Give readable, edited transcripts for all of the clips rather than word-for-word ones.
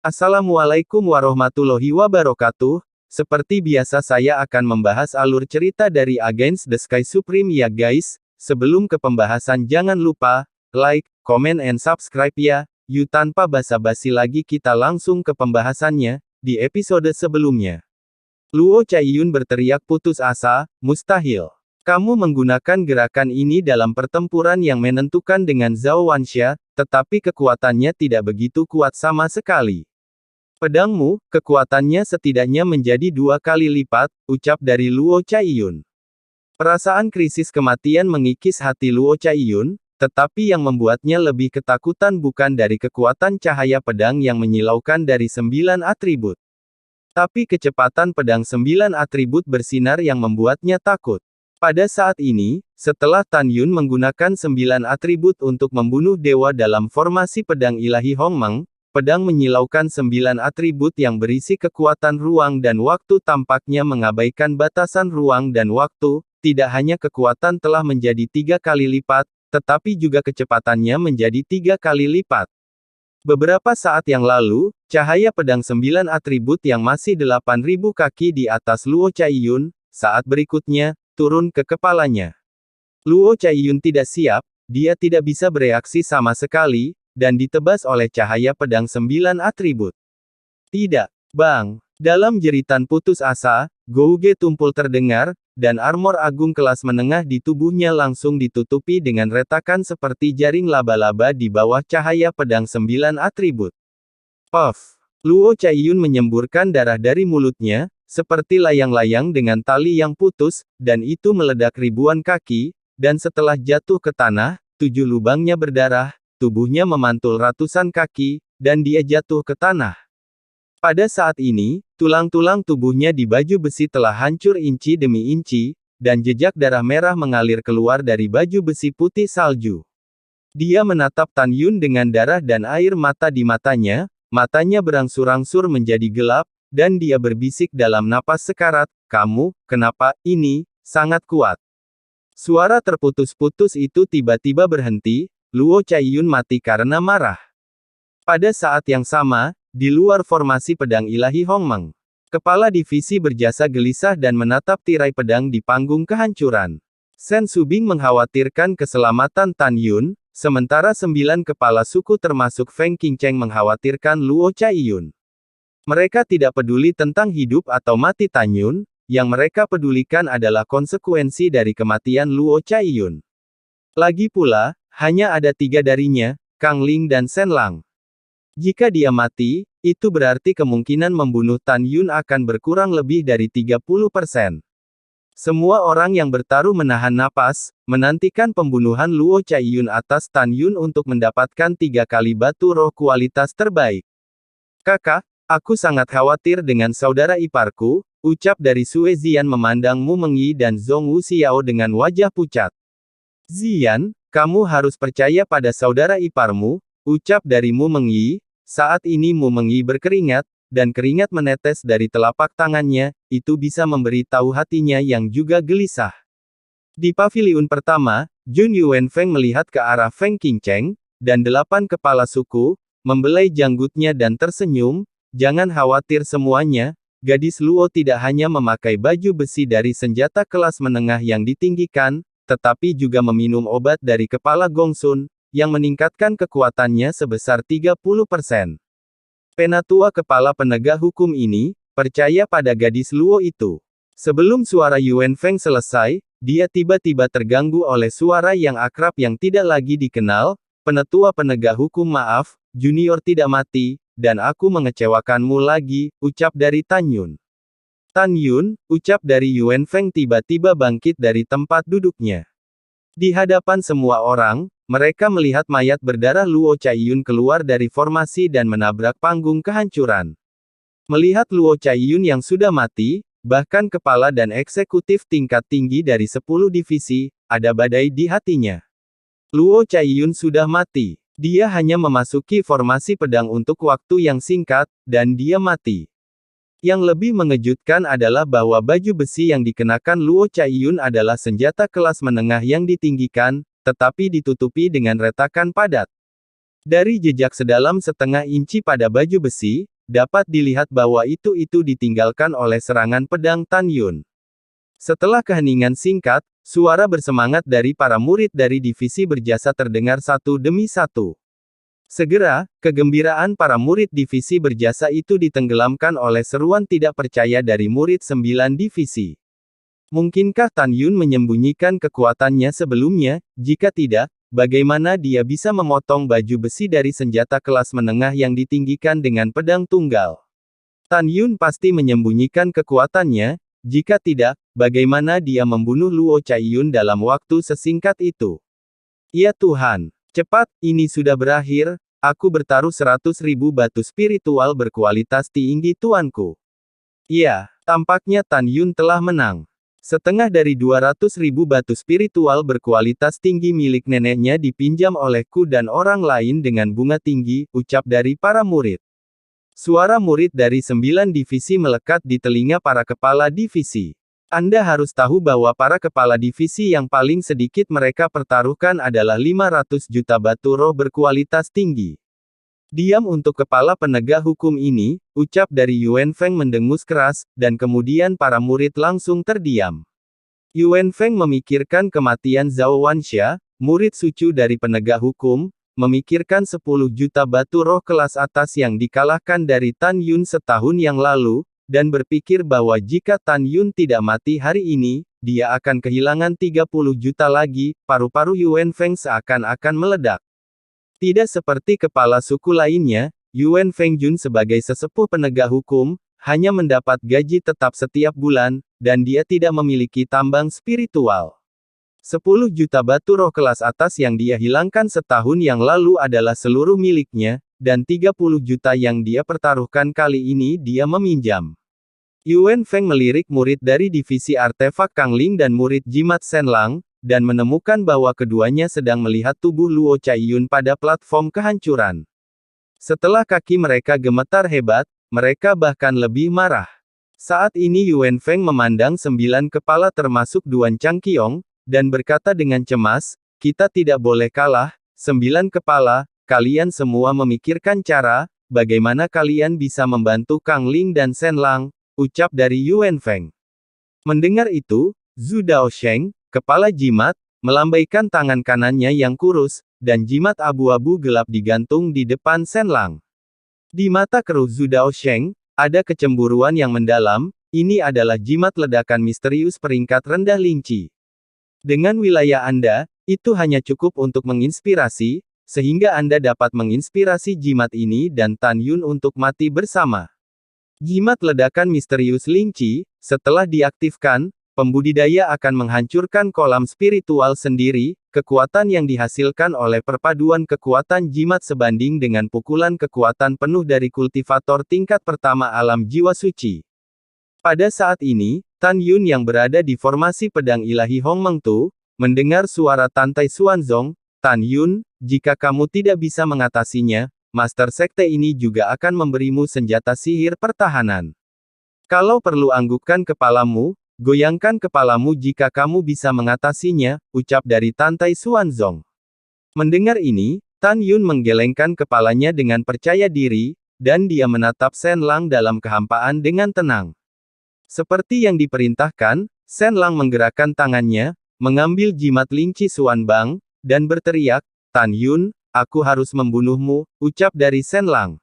Assalamualaikum warahmatullahi wabarakatuh. Seperti biasa saya akan membahas alur cerita dari Against the Sky Supreme ya guys. Sebelum ke pembahasan jangan lupa, like, comment and subscribe ya. Yuk tanpa basa-basi lagi kita langsung ke pembahasannya, di episode sebelumnya. Luo Chaiyun berteriak putus asa, mustahil. Kamu menggunakan gerakan ini dalam pertempuran yang menentukan dengan Zhao Wanxia, tetapi kekuatannya tidak begitu kuat sama sekali. Pedangmu, kekuatannya setidaknya menjadi 2 kali lipat, ucap dari Luo Chaiyun. Perasaan krisis kematian mengikis hati Luo Chaiyun, tetapi yang membuatnya lebih ketakutan bukan dari kekuatan cahaya pedang yang menyilaukan dari 9 atribut. Tapi kecepatan pedang 9 atribut bersinar yang membuatnya takut. Pada saat ini, setelah Tan Yun menggunakan 9 atribut untuk membunuh dewa dalam formasi pedang ilahi Hongmeng, pedang menyilaukan 9 atribut yang berisi kekuatan ruang dan waktu tampaknya mengabaikan batasan ruang dan waktu, tidak hanya kekuatan telah menjadi 3 kali lipat, tetapi juga kecepatannya menjadi 3 kali lipat. Beberapa saat yang lalu, cahaya pedang 9 atribut yang masih 8.000 kaki di atas Luo Chaiyun, saat berikutnya, turun ke kepalanya. Luo Chaiyun tidak siap, dia tidak bisa bereaksi sama sekali, dan ditebas oleh cahaya pedang 9 atribut. Tidak, Bang. Dalam jeritan putus asa, Gouge tumpul terdengar, dan armor agung kelas menengah di tubuhnya langsung ditutupi dengan retakan seperti jaring laba-laba di bawah cahaya pedang 9 atribut. Puff! Luo Chaiyun menyemburkan darah dari mulutnya, seperti layang-layang dengan tali yang putus, dan itu meledak ribuan kaki, dan setelah jatuh ke tanah, 7 lubangnya berdarah, tubuhnya memantul ratusan kaki, dan dia jatuh ke tanah. Pada saat ini, tulang-tulang tubuhnya di baju besi telah hancur inci demi inci, dan jejak darah merah mengalir keluar dari baju besi putih salju. Dia menatap Tan Yun dengan darah dan air mata di matanya berangsur-angsur menjadi gelap, dan dia berbisik dalam napas sekarat, "Kamu, kenapa, ini, sangat kuat." Suara terputus-putus itu tiba-tiba berhenti. Luo Chaiyun mati karena marah. Pada saat yang sama, di luar formasi pedang ilahi Hongmeng, kepala divisi berjasa gelisah dan menatap tirai pedang di panggung kehancuran. Shen Subing mengkhawatirkan keselamatan Tan Yun, sementara 9 kepala suku termasuk Feng Qingcheng mengkhawatirkan Luo Chaiyun. Mereka tidak peduli tentang hidup atau mati Tan Yun, yang mereka pedulikan adalah konsekuensi dari kematian Luo Chaiyun. Lagi pula, hanya ada 3 darinya, Kang Ling dan Shen Lang. Jika dia mati, itu berarti kemungkinan membunuh Tan Yun akan berkurang lebih dari 30%. Semua orang yang bertaruh menahan napas, menantikan pembunuhan Luo Chaiyun atas Tan Yun untuk mendapatkan 3 kali batu roh kualitas terbaik. "Kakak, aku sangat khawatir dengan saudara iparku," ucap dari Sue Zian memandang Mu Mengyi dan Zhong Wuxiao dengan wajah pucat. "Zian, kamu harus percaya pada saudara iparmu," ucap dari Mu Mengyi. Saat ini Mu Mengyi berkeringat, dan keringat menetes dari telapak tangannya, itu bisa memberi tahu hatinya yang juga gelisah. Di paviliun pertama, Jun Yuanfeng melihat ke arah Feng Qingcheng, dan 8 kepala suku, membelai janggutnya dan tersenyum, "Jangan khawatir semuanya, gadis Luo tidak hanya memakai baju besi dari senjata kelas menengah yang ditinggikan, tetapi juga meminum obat dari kepala Gongsun, yang meningkatkan kekuatannya sebesar 30%. Penatua kepala penegak hukum ini, percaya pada gadis Luo itu." Sebelum suara Yuan Feng selesai, dia tiba-tiba terganggu oleh suara yang akrab yang tidak lagi dikenal, "Penatua penegak hukum maaf, junior tidak mati, dan aku mengecewakanmu lagi," ucap dari Tan Yun. "Tan Yun," ucap dari Yuan Feng tiba-tiba bangkit dari tempat duduknya. Di hadapan semua orang, mereka melihat mayat berdarah Luo Chaiyun keluar dari formasi dan menabrak panggung kehancuran. Melihat Luo Chaiyun yang sudah mati, bahkan kepala dan eksekutif tingkat tinggi dari 10 divisi, ada badai di hatinya. Luo Chaiyun sudah mati. Dia hanya memasuki formasi pedang untuk waktu yang singkat, dan dia mati. Yang lebih mengejutkan adalah bahwa baju besi yang dikenakan Luo Chaiyun adalah senjata kelas menengah yang ditinggikan, tetapi ditutupi dengan retakan padat. Dari jejak sedalam setengah inci pada baju besi, dapat dilihat bahwa itu ditinggalkan oleh serangan pedang Tan Yun. Setelah keheningan singkat, suara bersemangat dari para murid dari divisi berjasa terdengar satu demi satu. Segera, kegembiraan para murid divisi berjasa itu ditenggelamkan oleh seruan tidak percaya dari murid 9 divisi. Mungkinkah Tan Yun menyembunyikan kekuatannya sebelumnya? Jika tidak, bagaimana dia bisa memotong baju besi dari senjata kelas menengah yang ditinggikan dengan pedang tunggal? Tan Yun pasti menyembunyikan kekuatannya. Jika tidak, bagaimana dia membunuh Luo Chaiyun dalam waktu sesingkat itu? Ya Tuhan! Cepat, ini sudah berakhir, aku bertaruh 100.000 batu spiritual berkualitas tinggi tuanku. Iya, tampaknya Tan Yun telah menang. Setengah dari 200.000 batu spiritual berkualitas tinggi milik neneknya dipinjam olehku dan orang lain dengan bunga tinggi, ucap dari para murid. Suara murid dari 9 divisi melekat di telinga para kepala divisi. Anda harus tahu bahwa para kepala divisi yang paling sedikit mereka pertaruhkan adalah 500 juta batu roh berkualitas tinggi. Diam untuk kepala penegak hukum ini, ucap dari Yuan Feng mendengus keras, dan kemudian para murid langsung terdiam. Yuan Feng memikirkan kematian Zhao Wanxia, murid suci dari penegak hukum, memikirkan 10 juta batu roh kelas atas yang dikalahkan dari Tan Yun setahun yang lalu, dan berpikir bahwa jika Tan Yun tidak mati hari ini, dia akan kehilangan 30 juta lagi. Paru-paru Yuan Feng seakan-akan meledak. Tidak seperti kepala suku lainnya, Yuan Feng Jun sebagai sesepuh penegak hukum, hanya mendapat gaji tetap setiap bulan, dan dia tidak memiliki tambang spiritual. 10 juta batu roh kelas atas yang dia hilangkan setahun yang lalu adalah seluruh miliknya, dan 30 juta yang dia pertaruhkan kali ini dia meminjam. Yuan Feng melirik murid dari divisi artefak Kang Ling dan murid jimat Shen Lang, dan menemukan bahwa keduanya sedang melihat tubuh Luo Chaiyun pada platform kehancuran. Setelah kaki mereka gemetar hebat, mereka bahkan lebih marah. Saat ini Yuan Feng memandang 9 kepala termasuk Duan Changqiong, dan berkata dengan cemas, kita tidak boleh kalah, 9 kepala, kalian semua memikirkan cara, bagaimana kalian bisa membantu Kang Ling dan Shen Lang, ucap dari Yuan Feng. Mendengar itu, Zhu Daosheng, kepala jimat, melambaikan tangan kanannya yang kurus, dan jimat abu-abu gelap digantung di depan Shen Lang. Di mata keruh Zhu Daosheng, ada kecemburuan yang mendalam, ini adalah jimat ledakan misterius peringkat rendah Lingqi. Dengan wilayah Anda, itu hanya cukup untuk menginspirasi, sehingga Anda dapat menginspirasi jimat ini dan Tan Yun untuk mati bersama. Jimat ledakan misterius Lingqi, setelah diaktifkan, pembudidaya akan menghancurkan kolam spiritual sendiri, kekuatan yang dihasilkan oleh perpaduan kekuatan jimat sebanding dengan pukulan kekuatan penuh dari kultivator tingkat pertama alam jiwa suci. Pada saat ini, Tan Yun yang berada di formasi pedang ilahi Hongmeng Tu, mendengar suara Tantai Xuanzong, Tan Yun, jika kamu tidak bisa mengatasinya, Master Sekte ini juga akan memberimu senjata sihir pertahanan. Kalau perlu anggukkan kepalamu, goyangkan kepalamu jika kamu bisa mengatasinya, ucap dari Tantai Xuanzong. Mendengar ini, Tan Yun menggelengkan kepalanya dengan percaya diri, dan dia menatap Shen Lang dalam kehampaan dengan tenang. Seperti yang diperintahkan, Shen Lang menggerakkan tangannya, mengambil jimat Lingqi Xuanbang, dan berteriak, Tan Yun, aku harus membunuhmu, ucap dari Shen Lang.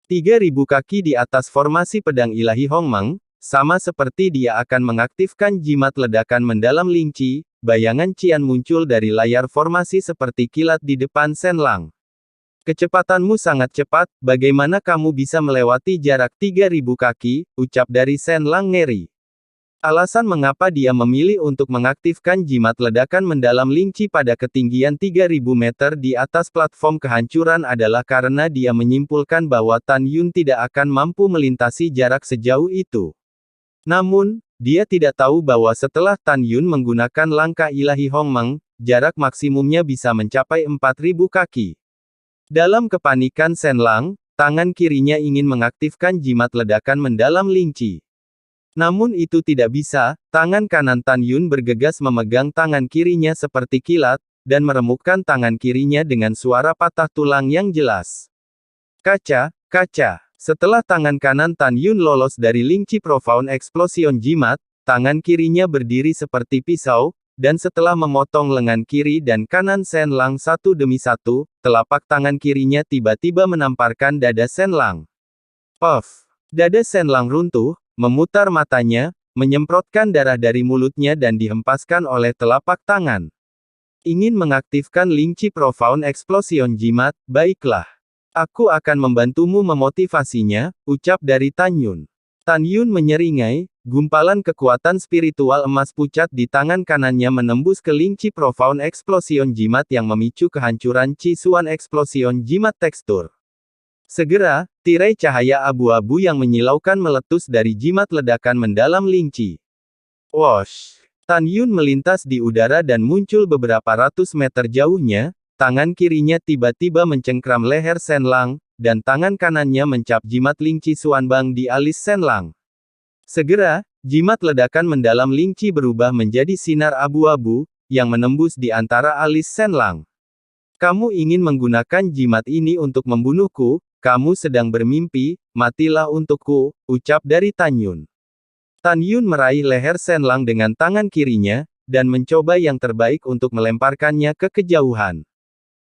3.000 kaki di atas formasi pedang ilahi Hongmeng, sama seperti dia akan mengaktifkan jimat ledakan mendalam Lingqi, bayangan Qian muncul dari layar formasi seperti kilat di depan Shen Lang. Kecepatanmu sangat cepat, bagaimana kamu bisa melewati jarak 3.000 kaki, ucap dari Shen Lang ngeri. Alasan mengapa dia memilih untuk mengaktifkan jimat ledakan mendalam Lingqi pada ketinggian 3.000 meter di atas platform kehancuran adalah karena dia menyimpulkan bahwa Tan Yun tidak akan mampu melintasi jarak sejauh itu. Namun, dia tidak tahu bahwa setelah Tan Yun menggunakan langkah ilahi Hongmeng, jarak maksimumnya bisa mencapai 4.000 kaki. Dalam kepanikan Shen Lang, tangan kirinya ingin mengaktifkan jimat ledakan mendalam Lingqi. Namun itu tidak bisa, tangan kanan Tan Yun bergegas memegang tangan kirinya seperti kilat, dan meremukkan tangan kirinya dengan suara patah tulang yang jelas. Kaca, kaca. Setelah tangan kanan Tan Yun lolos dari Lingchi Profound Explosion Jimat, tangan kirinya berdiri seperti pisau, dan setelah memotong lengan kiri dan kanan Shen Lang satu demi satu, telapak tangan kirinya tiba-tiba menamparkan dada Shen Lang. Puff! Dada Shen Lang runtuh, memutar matanya, menyemprotkan darah dari mulutnya dan dihempaskan oleh telapak tangan. Ingin mengaktifkan Lingchi Profound Explosion Jimat, baiklah. Aku akan membantumu memotivasinya, ucap dari Tan Yun. Tan Yun menyeringai, gumpalan kekuatan spiritual emas pucat di tangan kanannya menembus ke Lingchi Profound Explosion Jimat yang memicu kehancuran Chi Xuan Explosion Jimat tekstur. Segera, tirai cahaya abu-abu yang menyilaukan meletus dari jimat ledakan mendalam Lingchi. Wosh! Tan Yun melintas di udara dan muncul beberapa ratus meter jauhnya, tangan kirinya tiba-tiba mencengkram leher Shen Lang, dan tangan kanannya mencap jimat Lingchi Xuanbang di alis Shen Lang. Segera, jimat ledakan mendalam Lingchi berubah menjadi sinar abu-abu, yang menembus di antara alis Shen Lang. Kamu ingin menggunakan jimat ini untuk membunuhku? Kamu sedang bermimpi, matilah untukku, ucap dari Tan Yun. Tan Yun meraih leher Shen Lang dengan tangan kirinya, dan mencoba yang terbaik untuk melemparkannya ke kejauhan.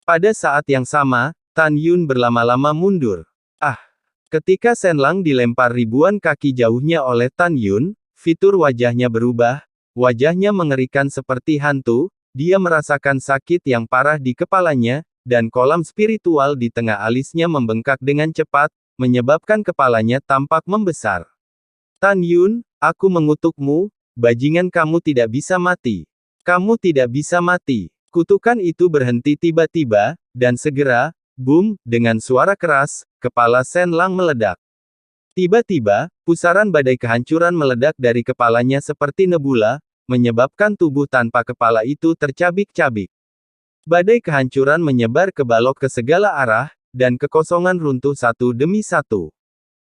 Pada saat yang sama, Tan Yun berlama-lama mundur. Ah! Ketika Shen Lang dilempar ribuan kaki jauhnya oleh Tan Yun, fitur wajahnya berubah, wajahnya mengerikan seperti hantu, dia merasakan sakit yang parah di kepalanya, dan kolam spiritual di tengah alisnya membengkak dengan cepat, menyebabkan kepalanya tampak membesar. Tan Yun, aku mengutukmu, bajingan kamu tidak bisa mati. Kamu tidak bisa mati. Kutukan itu berhenti tiba-tiba, dan segera, boom, dengan suara keras, kepala Shen Lang meledak. Tiba-tiba, pusaran badai kehancuran meledak dari kepalanya seperti nebula, menyebabkan tubuh tanpa kepala itu tercabik-cabik. Badai kehancuran menyebar ke balok ke segala arah, dan kekosongan runtuh satu demi satu.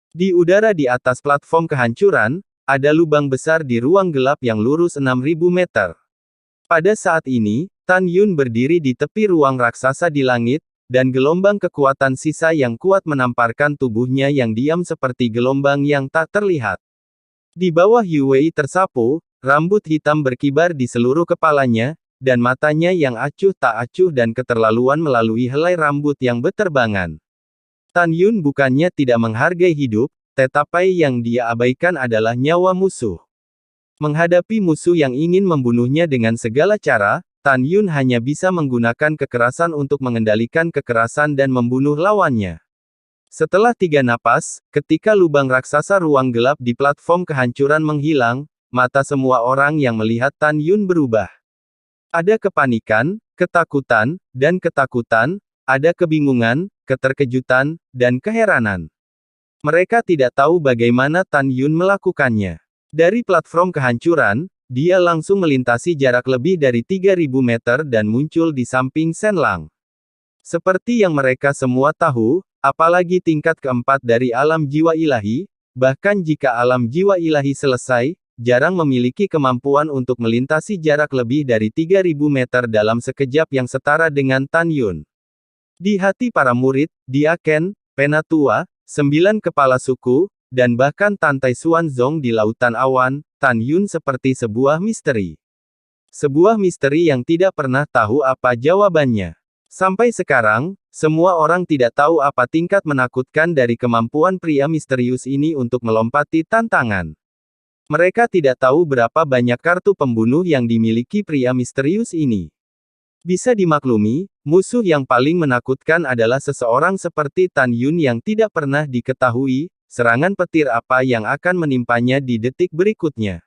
Di udara di atas platform kehancuran, ada lubang besar di ruang gelap yang lurus 6.000 meter. Pada saat ini, Tan Yun berdiri di tepi ruang raksasa di langit, dan gelombang kekuatan sisa yang kuat menamparkan tubuhnya yang diam seperti gelombang yang tak terlihat. Di bawah Yu Wei tersapu, rambut hitam berkibar di seluruh kepalanya, dan matanya yang acuh tak acuh dan keterlaluan melalui helai rambut yang beterbangan. Tan Yun bukannya tidak menghargai hidup, tetapi yang dia abaikan adalah nyawa musuh. Menghadapi musuh yang ingin membunuhnya dengan segala cara, Tan Yun hanya bisa menggunakan kekerasan untuk mengendalikan kekerasan dan membunuh lawannya. Setelah 3 napas, ketika lubang raksasa ruang gelap di platform kehancuran menghilang, mata semua orang yang melihat Tan Yun berubah. Ada kepanikan, ketakutan, dan ketakutan, ada kebingungan, keterkejutan, dan keheranan. Mereka tidak tahu bagaimana Tan Yun melakukannya. Dari platform kehancuran, dia langsung melintasi jarak lebih dari 3.000 meter dan muncul di samping Shen Lang. Seperti yang mereka semua tahu, apalagi tingkat keempat dari alam jiwa ilahi, bahkan jika alam jiwa ilahi selesai, jarang memiliki kemampuan untuk melintasi jarak lebih dari 3.000 meter dalam sekejap yang setara dengan Tan Yun. Di hati para murid, di Aken, Penatua, 9 kepala suku, dan bahkan Tantai Xuanzong di Lautan Awan, Tan Yun seperti sebuah misteri. Sebuah misteri yang tidak pernah tahu apa jawabannya. Sampai sekarang, semua orang tidak tahu apa tingkat menakutkan dari kemampuan pria misterius ini untuk melompati tantangan. Mereka tidak tahu berapa banyak kartu pembunuh yang dimiliki pria misterius ini. Bisa dimaklumi, musuh yang paling menakutkan adalah seseorang seperti Tan Yun yang tidak pernah diketahui, serangan petir apa yang akan menimpanya di detik berikutnya.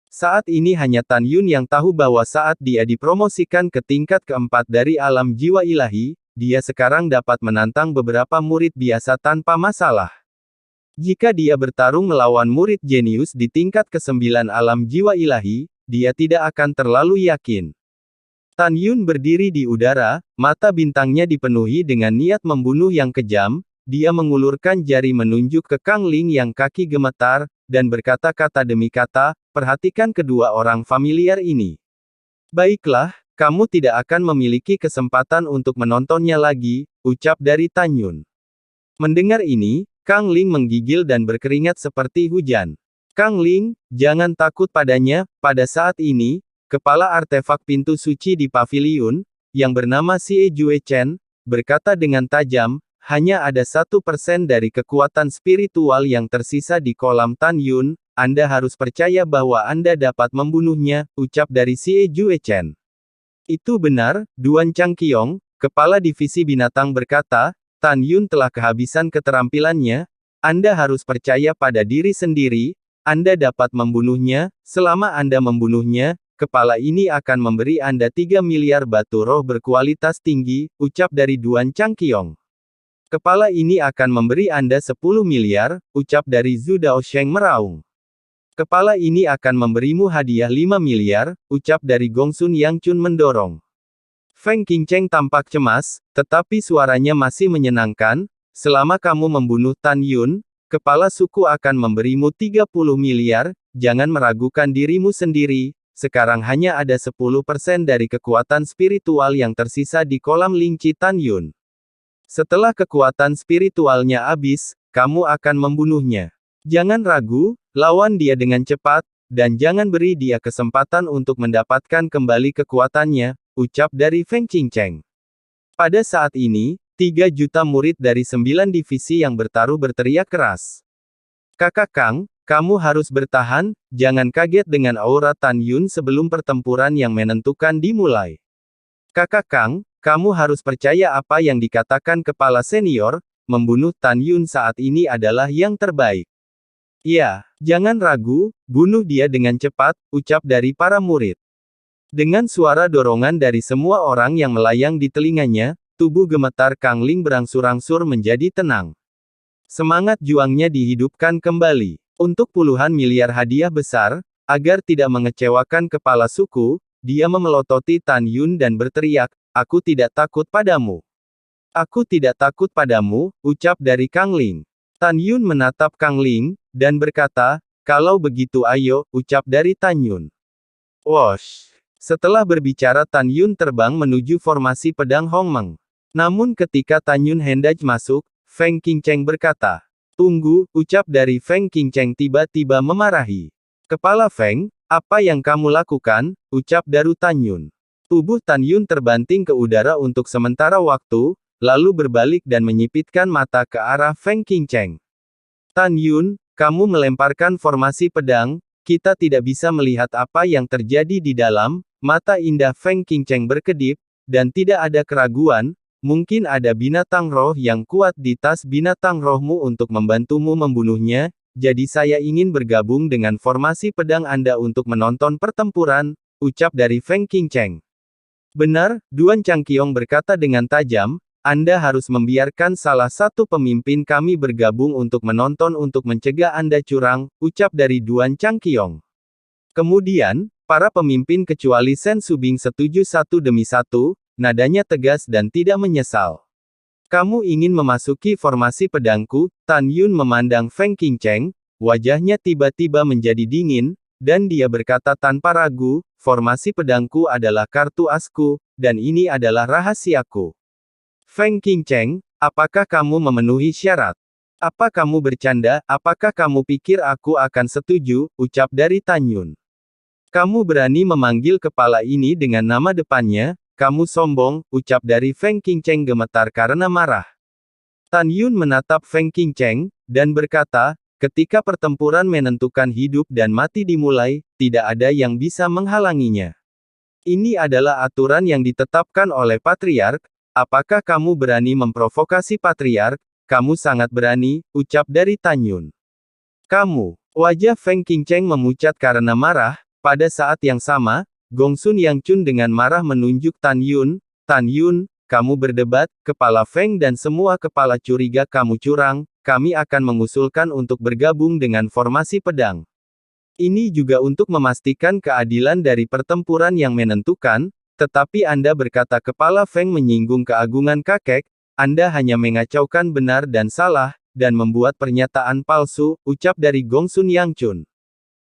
Saat ini hanya Tan Yun yang tahu bahwa saat dia dipromosikan ke tingkat keempat dari alam jiwa ilahi, dia sekarang dapat menantang beberapa murid biasa tanpa masalah. Jika dia bertarung melawan murid jenius di tingkat ke-9 alam jiwa ilahi, dia tidak akan terlalu yakin. Tan Yun berdiri di udara, mata bintangnya dipenuhi dengan niat membunuh yang kejam, dia mengulurkan jari menunjuk ke Kang Ling yang kaki gemetar, dan berkata kata demi kata, perhatikan kedua orang familiar ini. Baiklah, kamu tidak akan memiliki kesempatan untuk menontonnya lagi, ucap dari Tan Yun. Mendengar ini, Kang Ling menggigil dan berkeringat seperti hujan. Kang Ling, jangan takut padanya. Pada saat ini, kepala artefak pintu suci di paviliun, yang bernama Xie Jue Chen, berkata dengan tajam, hanya ada 1% dari kekuatan spiritual yang tersisa di kolam Tan Yun, Anda harus percaya bahwa Anda dapat membunuhnya, ucap dari Xie Jue Chen. Itu benar, Duan Changqiong, kepala divisi binatang berkata, Tan Yun telah kehabisan keterampilannya, Anda harus percaya pada diri sendiri, Anda dapat membunuhnya, selama Anda membunuhnya, kepala ini akan memberi Anda 3 miliar batu roh berkualitas tinggi, ucap dari Duan Changqiong. Kepala ini akan memberi Anda 10 miliar, ucap dari Zhu Daosheng meraung. Kepala ini akan memberimu hadiah 5 miliar, ucap dari Gongsun Yang Chun mendorong. Feng Qingcheng tampak cemas, tetapi suaranya masih menyenangkan, selama kamu membunuh Tan Yun, kepala suku akan memberimu 30 miliar, jangan meragukan dirimu sendiri, sekarang hanya ada 10% dari kekuatan spiritual yang tersisa di kolam Lingqi Tan Yun. Setelah kekuatan spiritualnya habis, kamu akan membunuhnya. Jangan ragu, lawan dia dengan cepat, dan jangan beri dia kesempatan untuk mendapatkan kembali kekuatannya, ucap dari Feng Qingcheng. Pada saat ini, 3 juta murid dari 9 divisi yang bertaruh berteriak keras. Kakak Kang, kamu harus bertahan, jangan kaget dengan aura Tan Yun sebelum pertempuran yang menentukan dimulai. Kakak Kang, kamu harus percaya apa yang dikatakan kepala senior, membunuh Tan Yun saat ini adalah yang terbaik. Ya, jangan ragu, bunuh dia dengan cepat, ucap dari para murid. Dengan suara dorongan dari semua orang yang melayang di telinganya, tubuh gemetar Kang Ling berangsur-angsur menjadi tenang. Semangat juangnya dihidupkan kembali. Untuk puluhan miliar hadiah besar, agar tidak mengecewakan kepala suku, dia memelototi Tan Yun dan berteriak, aku tidak takut padamu. Aku tidak takut padamu, ucap dari Kang Ling. Tan Yun menatap Kang Ling, dan berkata, kalau begitu ayo, ucap dari Tan Yun. Wosh! Setelah berbicara Tan Yun terbang menuju formasi pedang Hongmeng. Namun ketika Tan Yun hendak masuk, Feng Qingcheng berkata, tunggu, ucap dari Feng Qingcheng tiba-tiba memarahi. Kepala Feng, apa yang kamu lakukan, ucap dari Tan Yun. Tubuh Tan Yun terbanting ke udara untuk sementara waktu, lalu berbalik dan menyipitkan mata ke arah Feng Qingcheng. Tan Yun, kamu melemparkan formasi pedang, kita tidak bisa melihat apa yang terjadi di dalam, mata indah Feng Qingcheng berkedip, dan tidak ada keraguan, mungkin ada binatang roh yang kuat di tas binatang rohmu untuk membantumu membunuhnya, jadi saya ingin bergabung dengan formasi pedang Anda untuk menonton pertempuran, ucap dari Feng Qingcheng. Benar, Duan Changqiong berkata dengan tajam, Anda harus membiarkan salah satu pemimpin kami bergabung untuk menonton untuk mencegah Anda curang, ucap dari Duan Changqiong. Kemudian, para pemimpin kecuali Sen Subing setuju satu demi satu, nadanya tegas dan tidak menyesal. Kamu ingin memasuki formasi pedangku? Tan Yun memandang Feng Qingcheng, wajahnya tiba-tiba menjadi dingin, dan dia berkata tanpa ragu, formasi pedangku adalah kartu asku, dan ini adalah rahasiaku. Feng Qingcheng, apakah kamu memenuhi syarat? Apa kamu bercanda? Apakah kamu pikir aku akan setuju? Ucap dari Tan Yun. Kamu berani memanggil kepala ini dengan nama depannya? Kamu sombong, ucap dari Feng Qingcheng gemetar karena marah. Tan Yun menatap Feng Qingcheng, dan berkata, ketika pertempuran menentukan hidup dan mati dimulai, tidak ada yang bisa menghalanginya. Ini adalah aturan yang ditetapkan oleh Patriark, apakah kamu berani memprovokasi Patriark? Kamu sangat berani, ucap dari Tan Yun. Kamu, wajah Feng Qingcheng memucat karena marah, pada saat yang sama, Gongsun Yang Chun dengan marah menunjuk Tan Yun, kamu berdebat, kepala Feng dan semua kepala curiga kamu curang, kami akan mengusulkan untuk bergabung dengan formasi pedang. Ini juga untuk memastikan keadilan dari pertempuran yang menentukan, tetapi Anda berkata kepala Feng menyinggung keagungan kakek, Anda hanya mengacaukan benar dan salah, dan membuat pernyataan palsu, ucap dari Gongsun Yang Chun.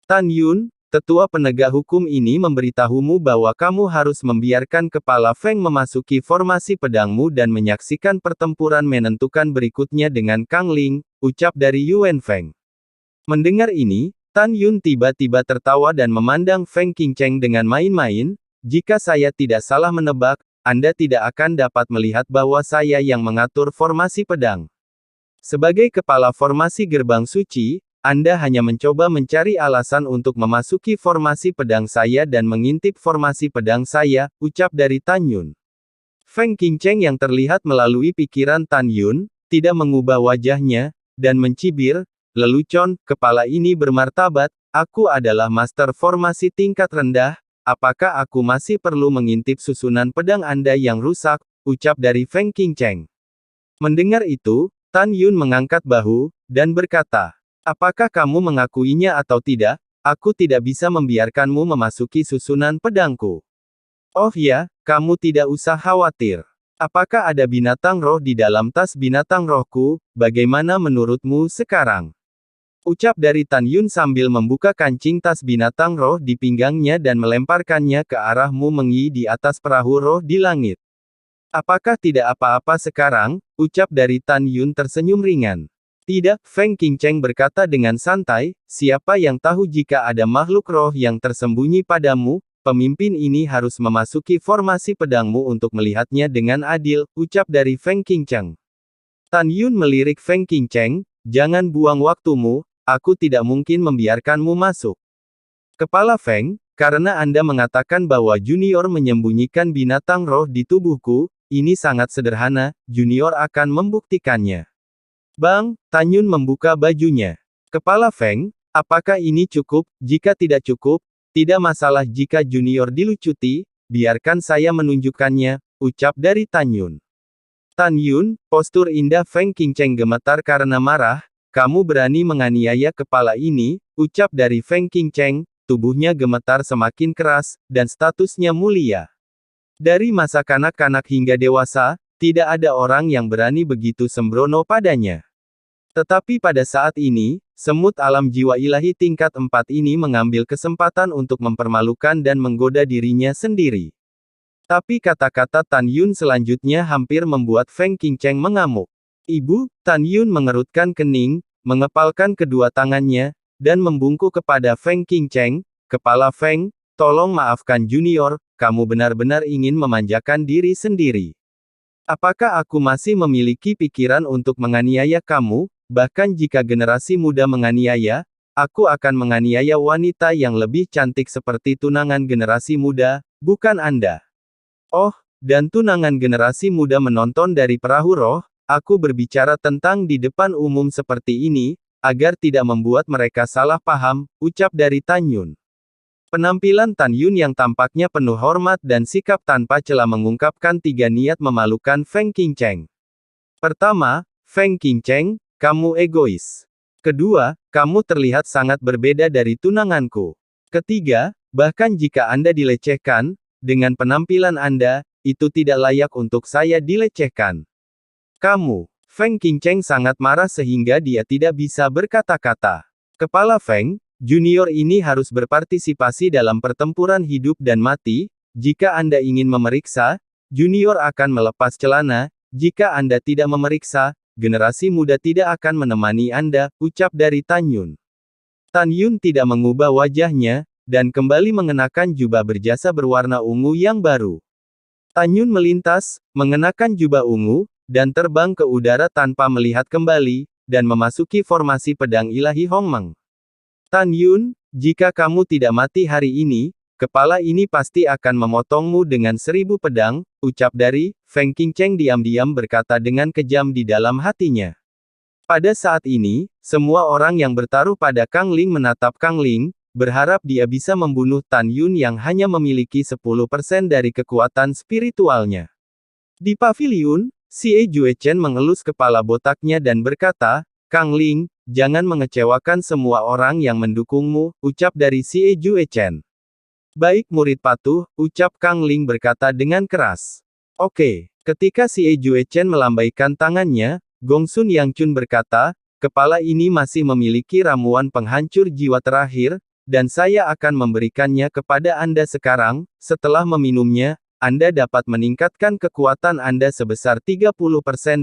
Tan Yun, tetua penegak hukum ini memberitahumu bahwa kamu harus membiarkan kepala Feng memasuki formasi pedangmu dan menyaksikan pertempuran menentukan berikutnya dengan Kang Ling, ucap dari Yuan Feng. Mendengar ini, Tan Yun tiba-tiba tertawa dan memandang Feng Qingcheng dengan main-main. Jika saya tidak salah menebak, Anda tidak akan dapat melihat bahwa saya yang mengatur formasi pedang. Sebagai kepala formasi gerbang suci, Anda hanya mencoba mencari alasan untuk memasuki formasi pedang saya dan mengintip formasi pedang saya, ucap dari Tan Yun. Feng Qingcheng yang terlihat melalui pikiran Tan Yun, tidak mengubah wajahnya, dan mencibir, lelucon, kepala ini bermartabat, aku adalah master formasi tingkat rendah, apakah aku masih perlu mengintip susunan pedang Anda yang rusak, ucap dari Feng Qingcheng. Mendengar itu, Tan Yun mengangkat bahu, dan berkata, apakah kamu mengakuinya atau tidak, aku tidak bisa membiarkanmu memasuki susunan pedangku. Oh ya, kamu tidak usah khawatir. Apakah ada binatang roh di dalam tas binatang rohku, bagaimana menurutmu sekarang? Ucap dari Tan Yun sambil membuka kancing tas binatang roh di pinggangnya dan melemparkannya ke arah Mu Mengyi di atas perahu roh di langit. Apakah tidak apa-apa sekarang? Ucap dari Tan Yun tersenyum ringan. Tidak, Feng Qingcheng berkata dengan santai, siapa yang tahu jika ada makhluk roh yang tersembunyi padamu, pemimpin ini harus memasuki formasi pedangmu untuk melihatnya dengan adil, ucap dari Feng Qingcheng. Tan Yun melirik Feng Qingcheng, jangan buang waktumu, aku tidak mungkin membiarkanmu masuk. Kepala Feng, karena Anda mengatakan bahwa Junior menyembunyikan binatang roh di tubuhku, ini sangat sederhana, Junior akan membuktikannya. Bang, Tan Yun membuka bajunya. Kepala Feng, apakah ini cukup? Jika tidak cukup, tidak masalah jika Junior dilucuti, biarkan saya menunjukkannya, ucap dari Tan Yun. Tan Yun, postur indah Feng Qingcheng gemetar karena marah, kamu berani menganiaya kepala ini, ucap dari Feng Qingcheng, tubuhnya gemetar semakin keras, dan statusnya mulia. Dari masa kanak-kanak hingga dewasa, tidak ada orang yang berani begitu sembrono padanya. Tetapi pada saat ini, semut alam jiwa ilahi tingkat 4 ini mengambil kesempatan untuk mempermalukan dan menggoda dirinya sendiri. Tapi kata-kata Tan Yun selanjutnya hampir membuat Feng Qingcheng mengamuk. Ibu, Tan Yun mengerutkan kening, mengepalkan kedua tangannya, dan membungkuk kepada Feng Qingcheng, kepala Feng, tolong maafkan Junior, kamu benar-benar ingin memanjakan diri sendiri. Apakah aku masih memiliki pikiran untuk menganiaya kamu? Bahkan jika generasi muda menganiaya, aku akan menganiaya wanita yang lebih cantik seperti tunangan generasi muda, bukan Anda. Oh, dan tunangan generasi muda menonton dari perahu roh, aku berbicara tentang di depan umum seperti ini, agar tidak membuat mereka salah paham, ucap dari Tan Yun. Penampilan Tan Yun yang tampaknya penuh hormat dan sikap tanpa celah mengungkapkan 3 niat memalukan Feng Qingcheng. Pertama, Feng Qingcheng, kamu egois. Kedua, kamu terlihat sangat berbeda dari tunanganku. Ketiga, bahkan jika Anda dilecehkan, dengan penampilan Anda, itu tidak layak untuk saya dilecehkan. Kamu, Feng Qingcheng sangat marah sehingga dia tidak bisa berkata-kata. Kepala Feng, Junior ini harus berpartisipasi dalam pertempuran hidup dan mati, jika Anda ingin memeriksa, Junior akan melepas celana, jika Anda tidak memeriksa, generasi muda tidak akan menemani Anda, ucap dari Tan Yun. Tan Yun tidak mengubah wajahnya, dan kembali mengenakan jubah berjasa berwarna ungu yang baru. Tan Yun melintas, mengenakan jubah ungu, dan terbang ke udara tanpa melihat kembali, dan memasuki formasi pedang ilahi Hongmeng. Tan Yun, jika kamu tidak mati hari ini, kepala ini pasti akan memotongmu dengan 1000 pedang, ucap dari Feng Qingcheng diam-diam berkata dengan kejam di dalam hatinya. Pada saat ini, semua orang yang bertaruh pada Kang Ling menatap Kang Ling, berharap dia bisa membunuh Tan Yun yang hanya memiliki 10% dari kekuatan spiritualnya. Di paviliun, Xie Juechen mengelus kepala botaknya dan berkata, Kang Ling, jangan mengecewakan semua orang yang mendukungmu, ucap dari Xie Juechen. Baik murid patuh, ucap Kang Ling berkata dengan keras. Oke, ketika Xie Juechen melambaikan tangannya, Gongsun Yangchun berkata, kepala ini masih memiliki ramuan penghancur jiwa terakhir, dan saya akan memberikannya kepada Anda sekarang. Setelah meminumnya, Anda dapat meningkatkan kekuatan Anda sebesar 30%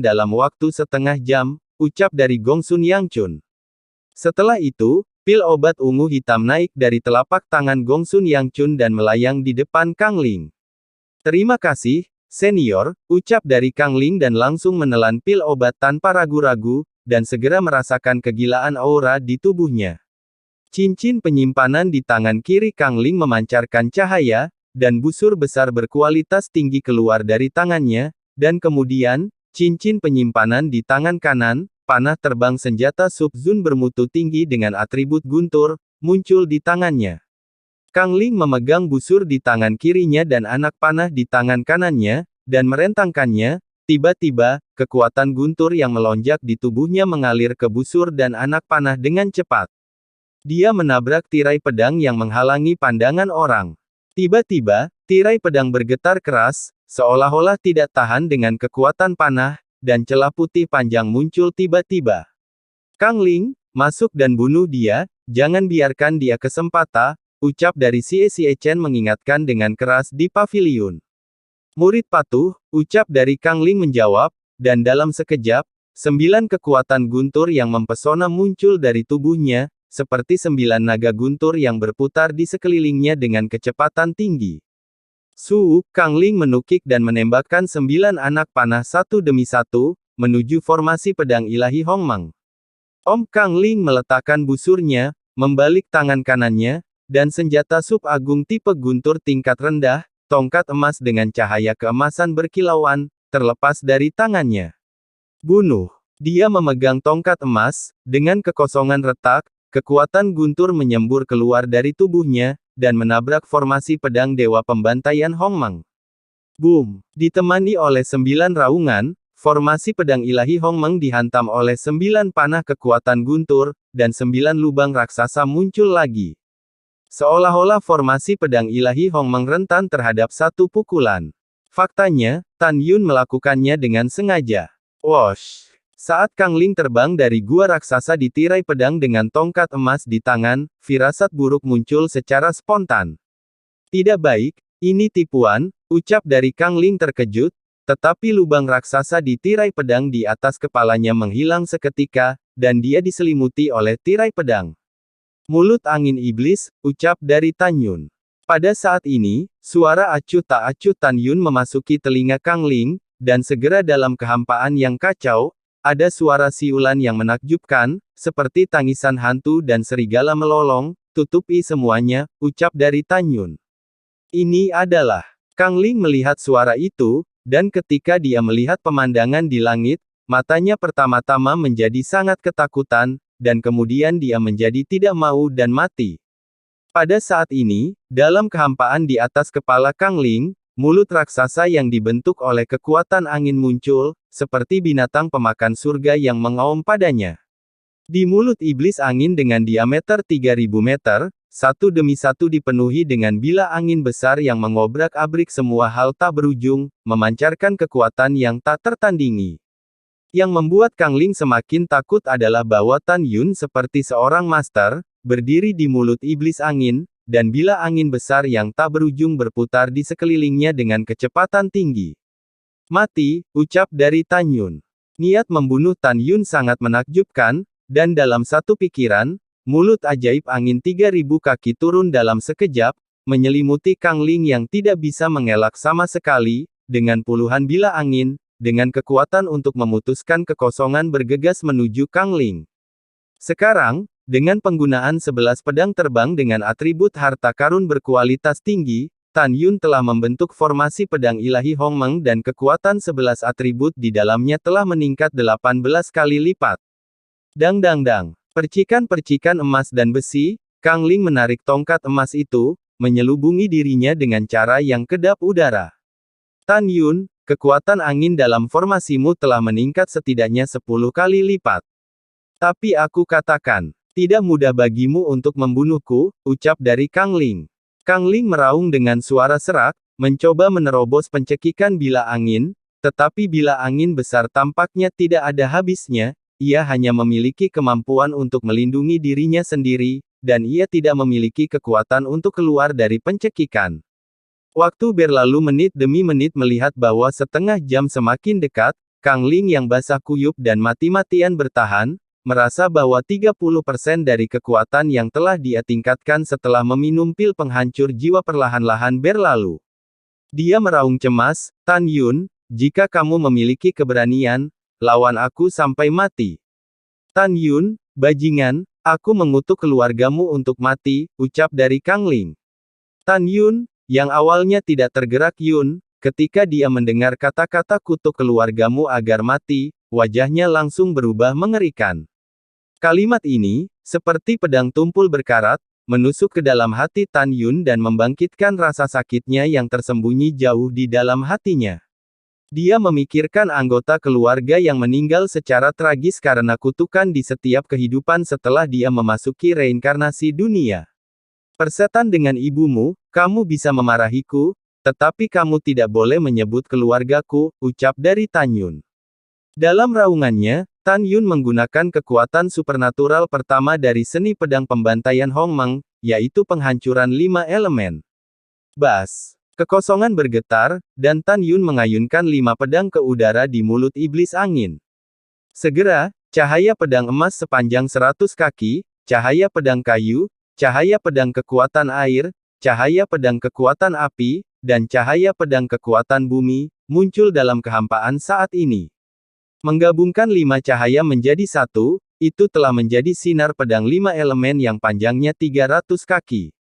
dalam waktu setengah jam, ucap dari Gongsun Yangchun. Setelah itu, pil obat ungu hitam naik dari telapak tangan Gongsun Yangchun dan melayang di depan Kang Ling. Terima kasih, senior, ucap dari Kang Ling dan langsung menelan pil obat tanpa ragu-ragu, dan segera merasakan kegilaan aura di tubuhnya. Cincin penyimpanan di tangan kiri Kang Ling memancarkan cahaya, dan busur besar berkualitas tinggi keluar dari tangannya, dan kemudian, cincin penyimpanan di tangan kanan, panah terbang senjata Sub-Zun bermutu tinggi dengan atribut guntur, muncul di tangannya. Kang Ling memegang busur di tangan kirinya dan anak panah di tangan kanannya, dan merentangkannya. Tiba-tiba, kekuatan guntur yang melonjak di tubuhnya mengalir ke busur dan anak panah dengan cepat. Dia menabrak tirai pedang yang menghalangi pandangan orang. Tiba-tiba, tirai pedang bergetar keras, seolah-olah tidak tahan dengan kekuatan panah, dan celah putih panjang muncul tiba-tiba. Kang Ling, masuk dan bunuh dia, jangan biarkan dia kesempatan, ucap dari Xie Chen mengingatkan dengan keras di paviliun. Murid patuh, ucap dari Kang Ling menjawab, dan dalam sekejap, 9 kekuatan guntur yang mempesona muncul dari tubuhnya, seperti 9 naga guntur yang berputar di sekelilingnya dengan kecepatan tinggi. Kang Ling menukik dan menembakkan 9 anak panah satu demi satu, menuju formasi pedang ilahi Hongmeng. Kang Ling meletakkan busurnya, membalik tangan kanannya, dan senjata sub agung tipe guntur tingkat rendah, tongkat emas dengan cahaya keemasan berkilauan, terlepas dari tangannya. Bunuh. Dia memegang tongkat emas, dengan kekosongan retak, kekuatan guntur menyembur keluar dari tubuhnya, dan menabrak formasi pedang Dewa Pembantaian Hongmeng. Boom! Ditemani oleh 9 raungan, formasi pedang ilahi Hongmeng dihantam oleh 9 panah kekuatan guntur, dan 9 lubang raksasa muncul lagi. Seolah-olah formasi pedang ilahi Hongmeng rentan terhadap satu pukulan. Faktanya, Tan Yun melakukannya dengan sengaja. Wosh! Saat Kang Ling terbang dari gua raksasa di tirai pedang dengan tongkat emas di tangan, firasat buruk muncul secara spontan. Tidak baik, ini tipuan, ucap dari Kang Ling terkejut, tetapi lubang raksasa di tirai pedang di atas kepalanya menghilang seketika, dan dia diselimuti oleh tirai pedang. Mulut angin iblis, ucap dari Tan Yun. Pada saat ini, suara acuh tak acuh Tan Yun memasuki telinga Kang Ling, dan segera dalam kehampaan yang kacau, ada suara siulan yang menakjubkan, seperti tangisan hantu dan serigala melolong, tutupi semuanya, ucap dari Tan Yun. Ini adalah. Kang Ling melihat suara itu, dan ketika dia melihat pemandangan di langit, matanya pertama-tama menjadi sangat ketakutan, dan kemudian dia menjadi tidak mau dan mati. Pada saat ini, dalam kehampaan di atas kepala Kang Ling, mulut raksasa yang dibentuk oleh kekuatan angin muncul, seperti binatang pemakan surga yang mengaum padanya. Di mulut iblis angin dengan diameter 3000 meter, satu demi satu dipenuhi dengan bila angin besar yang mengobrak-abrik semua hal tak berujung, memancarkan kekuatan yang tak tertandingi. Yang membuat Kang Ling semakin takut adalah bahwa Tan Yun seperti seorang master, berdiri di mulut iblis angin, dan bila angin besar yang tak berujung berputar di sekelilingnya dengan kecepatan tinggi. Mati, ucap dari Tan Yun. Niat membunuh Tan Yun sangat menakjubkan, dan dalam satu pikiran, mulut ajaib angin 3000 kaki turun dalam sekejap, menyelimuti Kang Ling yang tidak bisa mengelak sama sekali, dengan puluhan bila angin, dengan kekuatan untuk memutuskan kekosongan bergegas menuju Kang Ling. Sekarang, dengan penggunaan 11 pedang terbang dengan atribut harta karun berkualitas tinggi, Tan Yun telah membentuk formasi pedang ilahi Hongmeng dan kekuatan 11 atribut di dalamnya telah meningkat 18 kali lipat. Dang dang dang. Percikan-percikan emas dan besi, Kang Ling menarik tongkat emas itu, menyelubungi dirinya dengan cara yang kedap udara. Tan Yun, kekuatan angin dalam formasimu telah meningkat setidaknya 10 kali lipat. Tapi aku katakan, tidak mudah bagimu untuk membunuhku, ucap dari Kang Ling. Kang Ling meraung dengan suara serak, mencoba menerobos pencekikan bila angin, tetapi bila angin besar tampaknya tidak ada habisnya, ia hanya memiliki kemampuan untuk melindungi dirinya sendiri, dan ia tidak memiliki kekuatan untuk keluar dari pencekikan. Waktu berlalu menit demi menit melihat bahwa setengah jam semakin dekat, Kang Ling yang basah kuyup dan mati-matian bertahan, merasa bahwa 30% dari kekuatan yang telah dia tingkatkan setelah meminum pil penghancur jiwa perlahan-lahan berlalu. Dia meraung cemas, "Tan Yun, jika kamu memiliki keberanian, lawan aku sampai mati." "Tan Yun, bajingan, aku mengutuk keluargamu untuk mati," ucap dari Kang Ling. Tan Yun, yang awalnya tidak tergerak Yun, ketika dia mendengar kata-kata kutuk keluargamu agar mati, wajahnya langsung berubah mengerikan. Kalimat ini, seperti pedang tumpul berkarat, menusuk ke dalam hati Tan Yun dan membangkitkan rasa sakitnya yang tersembunyi jauh di dalam hatinya. Dia memikirkan anggota keluarga yang meninggal secara tragis karena kutukan di setiap kehidupan setelah dia memasuki reinkarnasi dunia. "Persetan dengan ibumu, kamu bisa memarahiku, tetapi kamu tidak boleh menyebut keluargaku," ucap dari Tan Yun. Dalam raungannya, Tan Yun menggunakan kekuatan supernatural pertama dari seni pedang pembantaian Hong Meng, yaitu penghancuran 5 elemen. Bas! Kekosongan bergetar, dan Tan Yun mengayunkan 5 pedang ke udara di mulut iblis angin. Segera, cahaya pedang emas sepanjang 100 kaki, cahaya pedang kayu, cahaya pedang kekuatan air, cahaya pedang kekuatan api, dan cahaya pedang kekuatan bumi, muncul dalam kehampaan saat ini. Menggabungkan 5 cahaya menjadi satu, itu telah menjadi sinar pedang 5 elemen yang panjangnya 300 kaki.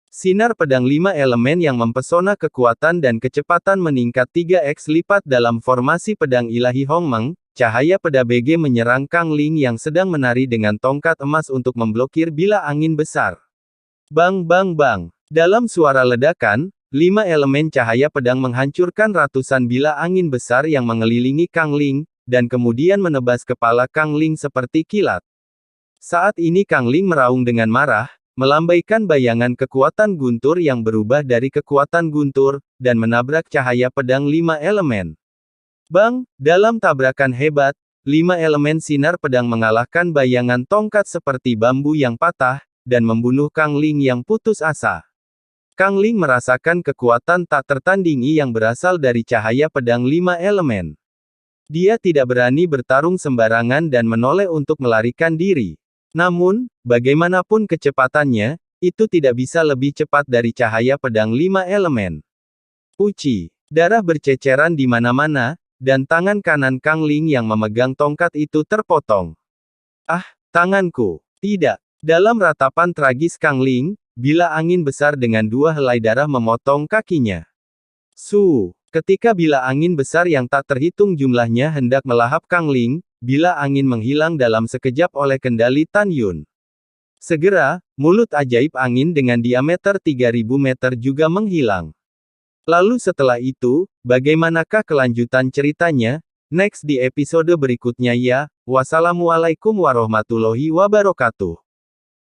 Sinar pedang 5 elemen yang mempesona kekuatan dan kecepatan meningkat 3x lipat dalam formasi pedang ilahi Hong Meng, cahaya peda BG menyerang Kang Ling yang sedang menari dengan tongkat emas untuk memblokir bila angin besar. Bang bang bang. Dalam suara ledakan, 5 elemen cahaya pedang menghancurkan ratusan bila angin besar yang mengelilingi Kang Ling, dan kemudian menebas kepala Kang Ling seperti kilat. Saat ini Kang Ling meraung dengan marah, melambaikan bayangan kekuatan guntur yang berubah dari kekuatan guntur, dan menabrak cahaya pedang 5 elemen. Bang! Dalam tabrakan hebat, 5 elemen sinar pedang mengalahkan bayangan tongkat seperti bambu yang patah, dan membunuh Kang Ling yang putus asa. Kang Ling merasakan kekuatan tak tertandingi yang berasal dari cahaya pedang 5 elemen. Dia tidak berani bertarung sembarangan dan menoleh untuk melarikan diri. Namun, bagaimanapun kecepatannya, itu tidak bisa lebih cepat dari cahaya pedang 5 elemen. Uci. Darah berceceran di mana-mana, dan tangan kanan Kang Ling yang memegang tongkat itu terpotong. "Ah, tanganku!" Tidak. Dalam ratapan tragis Kang Ling, bila angin besar dengan 2 helai darah memotong kakinya. Ketika bila angin besar yang tak terhitung jumlahnya hendak melahap Kang Ling, bila angin menghilang dalam sekejap oleh kendali Tan Yun. Segera, mulut ajaib angin dengan diameter 3000 meter juga menghilang. Lalu setelah itu, bagaimanakah kelanjutan ceritanya? Next di episode berikutnya ya. Wassalamualaikum warahmatullahi wabarakatuh.